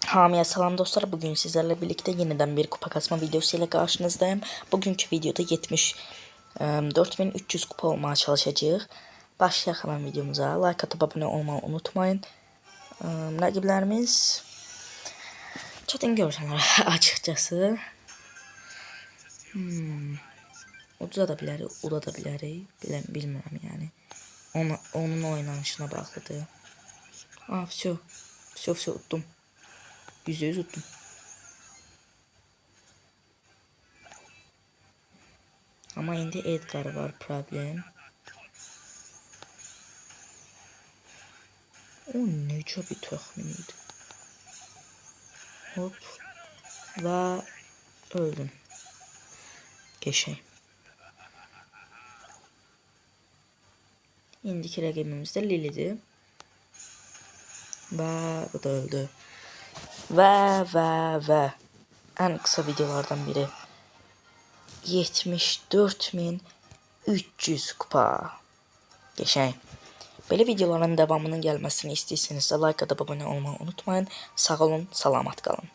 Hamiye salam dostlar. Bugün sizlerle birlikte yeniden bir kupa kasma videosu ile karşınızdayım. Bugünkü videoda 74.300 kupa olmaya çalışacağız. Başlayalım hemen videomuza. Like atıp abone olmayı unutmayın. Rakiplerimiz çetin görünüyor açıkçası. Uca da bilir, uda da bilir. Bilmiyorum yani. Onun oynanışına bağlıdır. Все uttum. %100 uttum. Ama indi Edgar var problem. O necə bir təxmin idi. Hop. Və öldüm. Geçeyim. İndiki rəqibimiz də Lili'dir. Və bu da öldü. Və ən qısa videolardan biri. 74.300 kupa. Geçeyim. Belə videoların devamının gəlməsini istəyirsinizsə like atıp abone olmayı unutmayın. Sağ olun, salamat qalın.